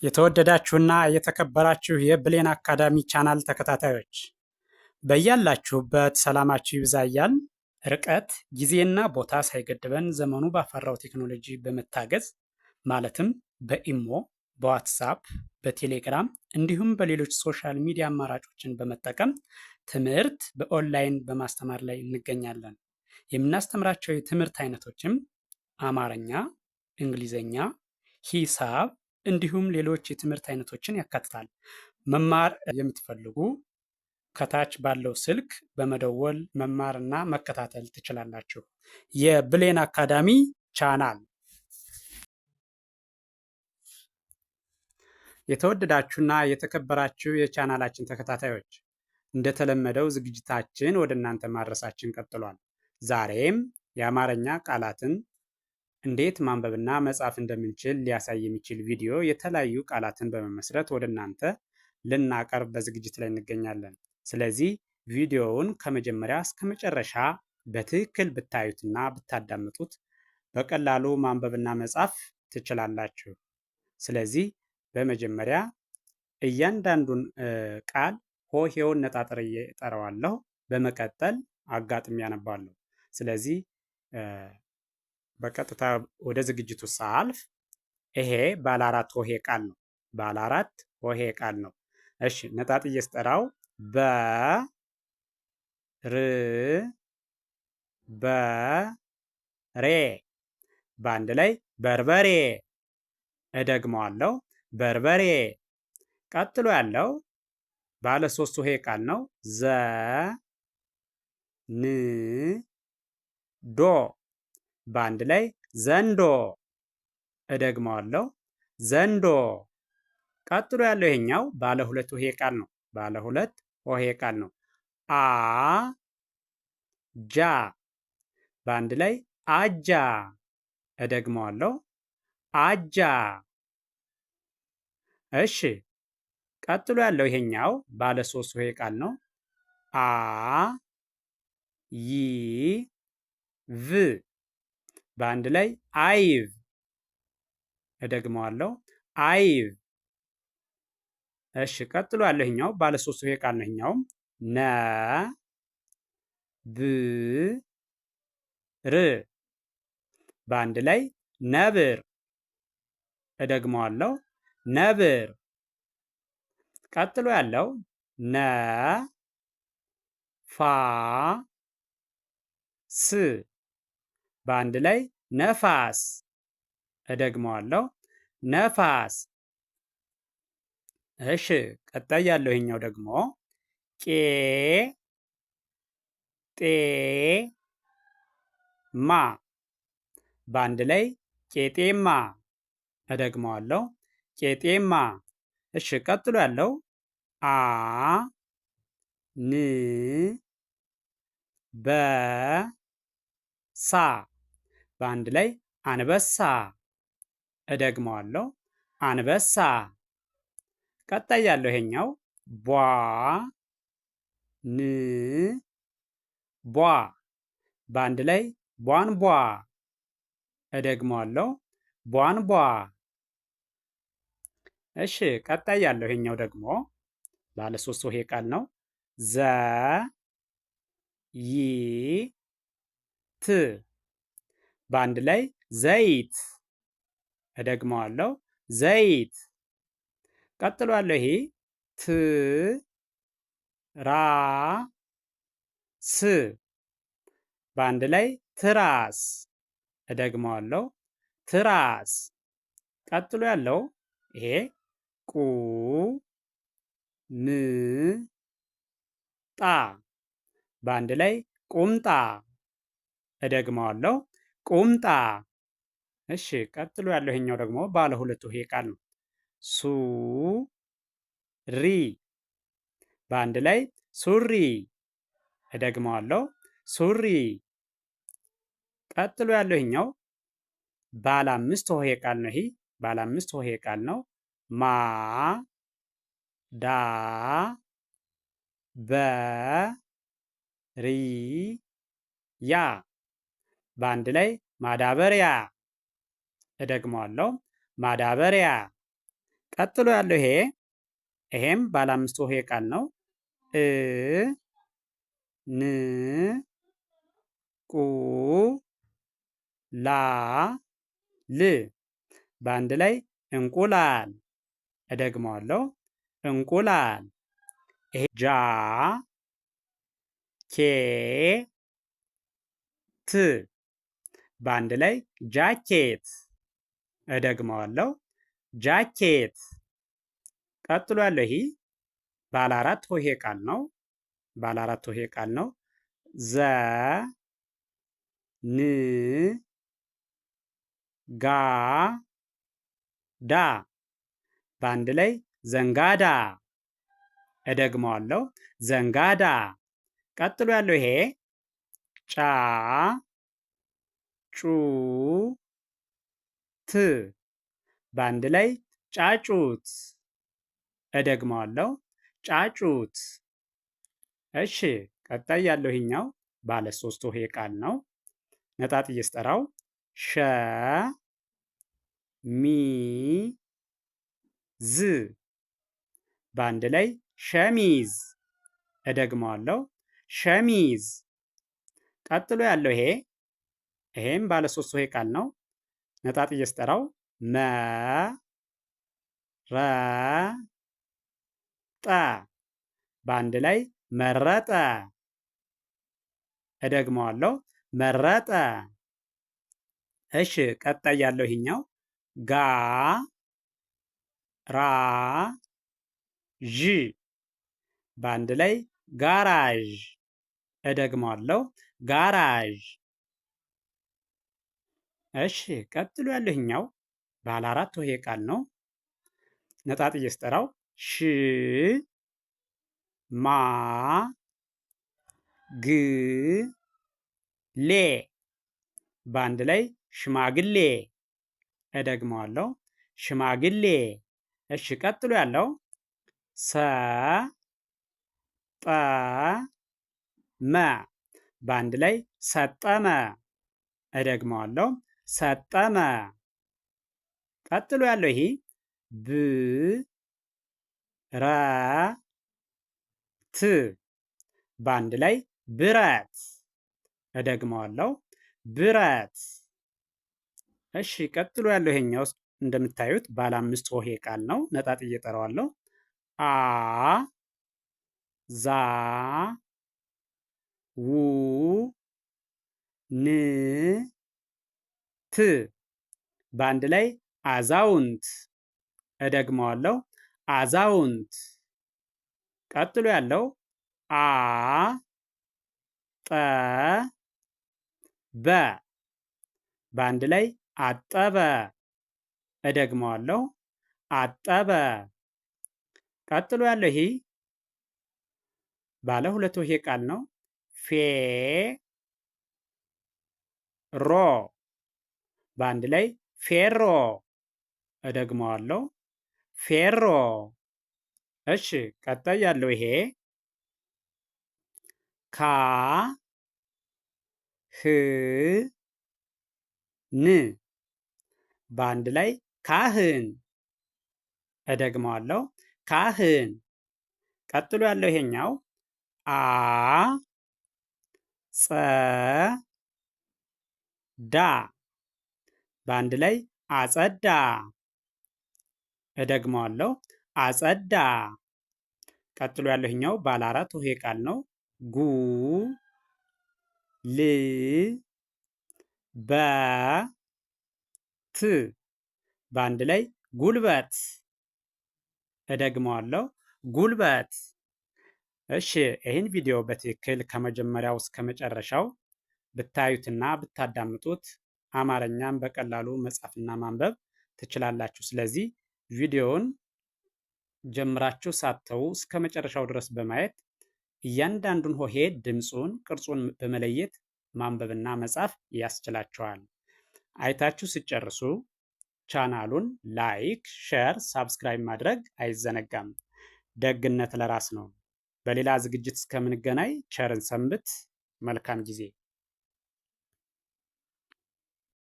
የተወደዳችሁና የተከበራችሁ የብሌን አካዳሚ ቻናል ተከታታዮች በያላችሁበት ሰላማችሁ ይብዛ እያልን ርቀት ጊዜና ቦታ ሳይገድበን ዘመኑ ባፈራው ቴክኖሎጂ በመታገዝ ማለትም በኢሞ፣ በዋትሳፕ፣ በቴሌግራም እንዲሁም በሌሎች ሶሻል ሚዲያ አማራጮችን በመጠቀም ትምህርት በኦንላይን በማስተማር ላይ እንገኛለን። የምናስተምራቸው የትምህርት አይነቶችም አማርኛ፣ እንግሊዘኛ፣ ሂሳብ እንዲሁም ሌሎች የትምህርት አይነቶችን ያካትታል። መማር የምትፈልጉ ከታች ባለው ስልክ በመደወል መማርና መከታተል ትችላላችሁ። የብሌን አካዳሚ ቻናል። የተወደዳችሁና የተከበራችሁ የቻናላችን ተከታታዮች እንደተለመደው ዝግጅታችን ወደ እናንተ ማድረሳችን ቀጥሏል። ዛሬም የአማርኛ ቃላትን እንዴት ማንበብና መጻፍ እንደምንችል ሊያሳይ የሚችል ቪዲዮ የተለያዩ ቃላትን በመመስረት ወደ እናንተ ልናቀርብ በዝግጅት ላይ እንገኛለን። ስለዚህ ቪዲዮውን ከመጀመሪያ እስከ መጨረሻ በትክክል ብታዩትና ብታዳምጡት በቀላሉ ማንበብና መጻፍ ትችላላችሁ። ስለዚህ በመጀመሪያ እያንዳንዱን ቃል ሆሄውን ነጣጥሬ እጠራዋለሁ። በመቀጠል አጋጥሚ ያነባለሁ። ስለዚህ በቀጥታ ወደ ዝግጅቱ ሳልፍ ይሄ ባለ አራት ሆሄ ቃል ነው። ባለ አራት ሆሄ ቃል ነው። እሺ ነጣጥዬ ስጠራው በሬ በአንድ ላይ በርበሬ። እደግመዋለሁ በርበሬ። ቀጥሎ ያለው ባለ ሶስት ሆሄ ቃል ነው። ዘንዶ በአንድ ላይ ዘንዶ። እደግመዋለሁ ዘንዶ። ቀጥሎ ያለው ይሄኛው ባለ ሁለት ሆሄ ቃል ነው። ባለ ሁለት ሆሄ ቃል ነው። ጃ በአንድ ላይ አጃ። እደግመዋለሁ አጃ። እሺ ቀጥሎ ያለው ይሄኛው ባለ ሶስት ሆሄ ቃል ነው። ይ ቭ በአንድ ላይ አይቭ። እደግመዋለሁ አይቭ። እሺ ቀጥሎ ያለው ይሄኛው ባለ ሶስት ሆሄ ቃል ነው። ይሄኛውም ነ ብ ር በአንድ ላይ ነብር። እደግመዋለሁ ነብር። ቀጥሎ ያለው ነ ፋ ስ በአንድ ላይ ነፋስ። እደግመዋለሁ ነፋስ። እሺ ቀጣይ ያለው ይሄኛው ደግሞ ቄ ጤ ማ በአንድ ላይ ቄጤማ። እደግመዋለሁ ቄጤማ። እሺ ቀጥሎ ያለው ን በ ሳ በአንድ ላይ አንበሳ። እደግመዋለሁ አንበሳ። ቀጣይ ያለው ይሄኛው ቧ ን ቧ በአንድ ላይ ቧንቧ። እደግመዋለሁ ቧንቧ። እሺ ቀጣይ ያለው ይሄኛው ደግሞ ባለ ሶስት ሆሄ ቃል ነው። ዘ ይ ት በአንድ ላይ ዘይት። እደግመዋለሁ ዘይት። ቀጥሎ ያለው ይሄ ት ራ ስ በአንድ ላይ ትራስ። እደግመዋለሁ ትራስ። ቀጥሎ ያለው ይሄ ቁ ም ጣ በአንድ ላይ ቁምጣ። እደግመዋለሁ ቁምጣ። እሺ ቀጥሎ ያለው ይሄኛው ደግሞ ባለ ሁለት ሆሄ ቃል ነው። ሱ ሪ በአንድ ላይ ሱሪ። እደግመዋለሁ ሱሪ። ቀጥሎ ያለው ይሄኛው ባለ አምስት ሆሄ ቃል ነው። ይሄ ባለ አምስት ሆሄ ቃል ነው። ማ ዳ በ ሪ ያ በአንድ ላይ ማዳበሪያ። እደግመዋለሁ ማዳበሪያ። ቀጥሎ ያለው ይሄም ባለ 5 ሆሄ ቃል ነው። ን ቁ ላ ል በአንድ ላይ እንቁላል። እደግመዋለሁ፣ እንቁላል። ይሄ ጃ ኬ ት በአንድ ላይ ጃኬት። እደግመዋለሁ፣ ጃኬት። ቀጥሎ ያለው ይሄ ባለ 4 ሆሄ ቃል ነው። ባለ 4 ሆሄ ቃል ነው። ዘ ን ጋ ዳ በአንድ ላይ ዘንጋዳ። እደግመዋለሁ፣ ዘንጋዳ። ቀጥሎ ያለው ይሄ ጫ ጩ ት በአንድ ላይ ጫጩት። እደግመዋለሁ፣ ጫጩት። እሺ፣ ቀጣይ ያለው ይሄኛው ባለ 3 ሆሄ ቃል ነው። ነጣጥዬ ስጠራው ሸ ሚ ዝ በአንድ ላይ ሸሚዝ። እደግመዋለሁ፣ ሸሚዝ። ቀጥሎ ያለው ይሄም ባለ 3 ሆሄ ቃል ነው። ነጣጥዬ ስጠራው መ ረ ጠ በአንድ ላይ መረጠ። እደግመዋለሁ፣ መረጠ። እሺ፣ ቀጣይ ያለው ይሄኛው ጋ ራ ዥ በአንድ ላይ ጋራዥ። እደግመዋለሁ፣ ጋራዥ። እሺ፣ ቀጥሎ ያለው ይሄኛው ባለ 4 ሆሄ ቃል ነው። ነጣጥዬ ስጠራው ሽ ማ ግ ሌ በአንድ ላይ ሽማግሌ። እደግመዋለሁ፣ ሽማግሌ። እሺ፣ ቀጥሎ ያለው ሰ ጠ መ በአንድ ላይ ሰጠመ። እደግመዋለሁ፣ ሰጠመ። ቀጥሎ ያለው ይሄ ብ ረ ት በአንድ ላይ ብረት። እደግመዋለሁ፣ ብረት። እሺ፣ ቀጥሎ ያለው ይሄኛው እንደምታዩት ባለ 5 ሆሄ ቃል ነው። ነጣጥዬ እጠራዋለሁ። አ ዛ ው ን ት በአንድ ላይ አዛውንት። እደግመዋለሁ፣ አዛውንት። ቀጥሎ ያለው አ ጠ በ በአንድ ላይ አጠበ። እደግመዋለሁ፣ አጠበ። ቀጥሎ ያለው ይሄ ባለ 2 ሆሄ ቃል ነው። ፌ ሮ በአንድ ላይ ፌሮ። እደግመዋለሁ፣ ፌሮ። እሺ፣ ቀጣይ ያለው ይሄ ካ ህ ን በአንድ ላይ ካህን። እደግመዋለሁ፣ ካህን። ቀጥሎ ያለው ይሄኛው አ ጸ ዳ በአንድ ላይ አጸዳ። እደግመዋለሁ፣ አጸዳ። ቀጥሎ ያለው ይሄኛው ባለ 4 ሆሄ ቃል ነው። ጉ ል በ ት በአንድ ላይ ጉልበት። እደግመዋለሁ፣ ጉልበት። እሺ፣ ይህን ቪዲዮ በትክክል ከመጀመሪያው እስከ መጨረሻው ብታዩትና ብታዳምጡት አማርኛን በቀላሉ መጻፍና ማንበብ ትችላላችሁ። ስለዚህ ቪዲዮውን ጀምራችሁ ሳትተዉ እስከ መጨረሻው ድረስ በማየት እያንዳንዱን ሆሄ ድምፁን፣ ቅርጹን በመለየት ማንበብና መጻፍ ያስችላችኋል። አይታችሁ ሲጨርሱ ቻናሉን ላይክ፣ ሼር፣ ሳብስክራይብ ማድረግ አይዘነጋም። ደግነት ለራስ ነው። በሌላ ዝግጅት እስከምንገናኝ ቸርን ሰንብት። መልካም ጊዜ